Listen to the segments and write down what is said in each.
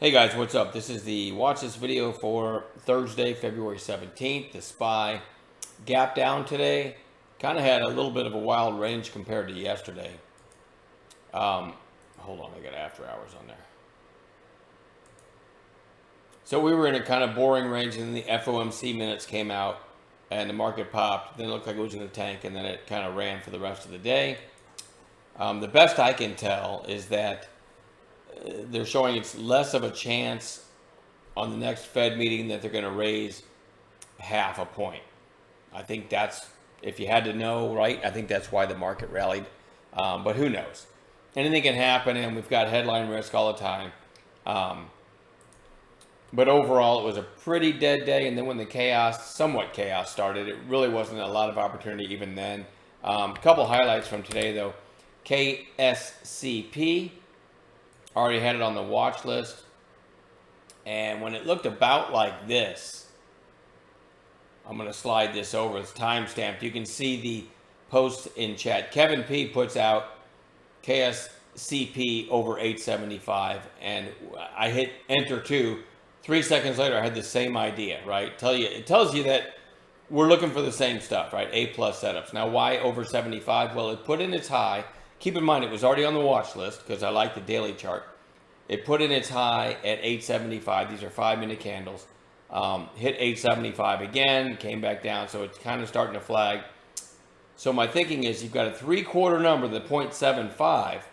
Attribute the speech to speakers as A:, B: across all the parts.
A: Hey guys, what's up? This is the watch this video for Thursday, February 17th. The SPY gap down today. Kind of had a little bit of a wild range compared to yesterday. Hold on, I got after hours on there. So we were in a kind of boring range, and then the FOMC minutes came out and the market popped. Then it looked like it was in the tank, and then it kind of ran for the rest of the day. The best I can tell is that they're showing it's less of a chance on the next Fed meeting that they're going to raise half a point. I think that's, if you had to know, right? I think that's why the market rallied. But who knows? Anything can happen, and we've got headline risk all the time. But overall, it was a pretty dead day. And then when the somewhat chaos started, it really wasn't a lot of opportunity even then. A couple highlights from today, though. KSCP. Already had it on the watch list. And when it looked about like this, I'm going to slide this over. It's timestamped. You can see the post in chat. Kevin P puts out KSCP over 875. And I hit enter 2. 3 seconds later, I had the same idea, right? It tells you that we're looking for the same stuff, right? A+ setups. Now, why over 75? Well, it put in its high. Keep in mind, it was already on the watch list because I like the daily chart. It put in its high at 875. These are 5-minute candles. Hit 875 again, came back down, so it's kind of starting to flag. So my thinking is you've got a 3/4 number, the 0.75,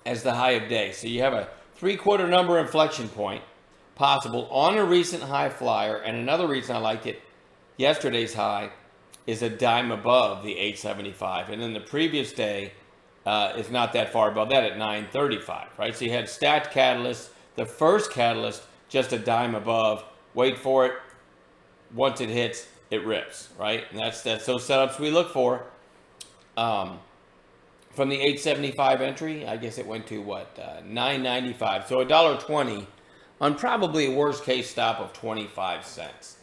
A: as the high of day. So you have a 3/4 number inflection point possible on a recent high flyer, and another reason I liked it, yesterday's high, is a dime above the 875. And then the previous day is not that far above that at 935, right? So you had stacked catalysts. The first catalyst, just a dime above. Wait for it. Once it hits, it rips, right? And that's those setups we look for. From the 875 entry, I guess it went to what? 995. So $1.20 on probably a worst case stop of 25 cents.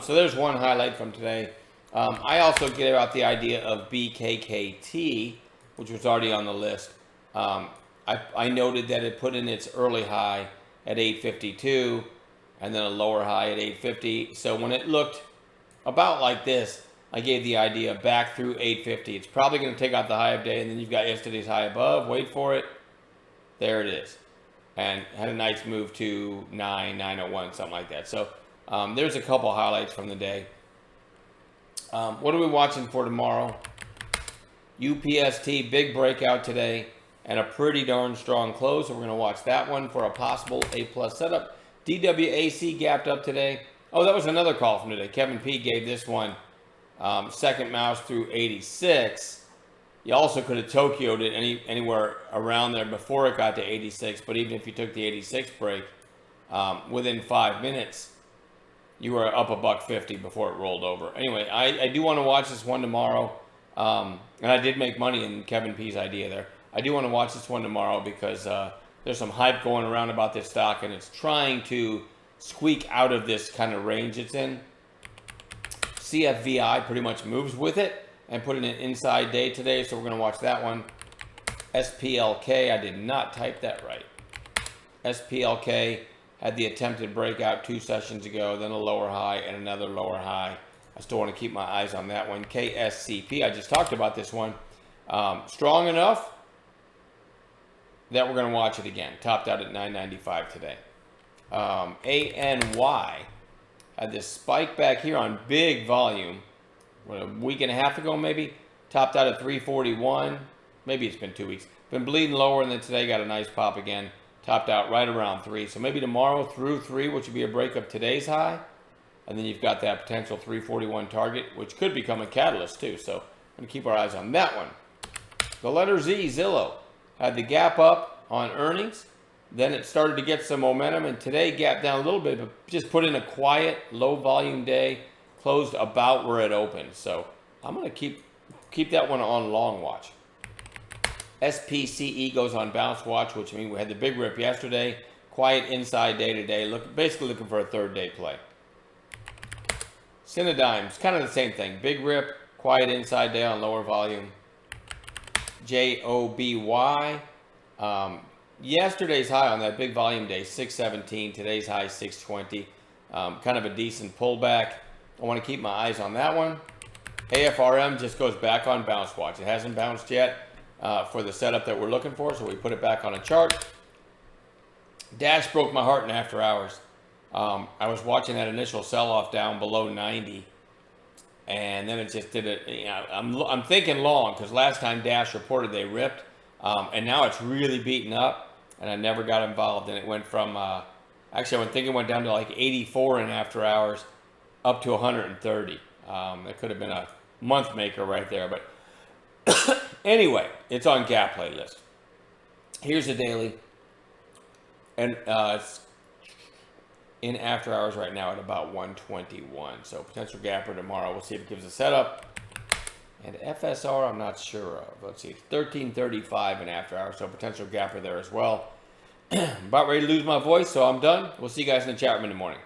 A: So there's one highlight from today. I also get out the idea of BKKT, which was already on the list. I noted that it put in its early high at 852 and then a lower high at 850. So when it looked about like this, I gave the idea back through 850. It's probably going to take out the high of day, and then you've got yesterday's high above. Wait for it. There it is. And had a nice move to 901, something like that. So there's a couple highlights from the day. What are we watching for tomorrow? UPST, big breakout today, and a pretty darn strong close. So we're going to watch that one for a possible A+ setup. DWAC gapped up today. Oh, that was another call from today. Kevin P gave this one second mouse through 86. You also could have Tokyo'd it anywhere around there before it got to 86. But even if you took the 86 break, within 5 minutes, you were up $1.50 before it rolled over. Anyway, I do want to watch this one tomorrow. And I did make money in Kevin P's idea there. I do want to watch this one tomorrow because there's some hype going around about this stock, and it's trying to squeak out of this kind of range it's in. CFVI pretty much moves with it and put in an inside day today, so we're going to watch that one. SPLK, I did not type that right. SPLK had the attempted breakout 2 sessions ago, then a lower high and another lower high. I still want to keep my eyes on that one. KSCP, I just talked about this one. Strong enough that we're going to watch it again. Topped out at 995 today. ANY had this spike back here on big volume. What, a week and a half ago maybe? Topped out at 341. Maybe it's been 2 weeks. Been bleeding lower, and then today got a nice pop again. Topped out right around 3. So maybe tomorrow through 3, which would be a break of today's high. And then you've got that potential 341 target, which could become a catalyst too. So I'm going to keep our eyes on that one. The letter Z, Zillow, had the gap up on earnings. Then it started to get some momentum, and today gapped down a little bit, but just put in a quiet, low volume day, closed about where it opened. So I'm going to keep that one on long watch. SPCE goes on bounce watch, which means we had the big rip yesterday. Quiet inside day today, basically looking for a third day play. Cinedigm's kind of the same thing. Big rip, quiet inside day on lower volume. JOBY. yesterday's high on that big volume day, 617. Today's high, 620. Kind of a decent pullback. I want to keep my eyes on that one. AFRM just goes back on bounce watch. It hasn't bounced yet for the setup that we're looking for, so we put it back on a chart. Dash broke my heart in after hours. I was watching that initial sell-off down below 90, and then it just did it. You know, I'm thinking long because last time Dash reported they ripped, and now it's really beaten up, and I never got involved. And it went from actually I think it went down to like 84 in after hours, up to 130. It could have been a month maker right there, but anyway, it's on gap playlist. Here's the daily, and it's in after hours right now at about 121. So potential gapper tomorrow. We'll see if it gives a setup. And FSR, I'm not sure of. Let's see, 1335 in after hours, so potential gapper there as well. About ready to lose my voice, so I'm done. We'll see you guys in the chat room in the morning.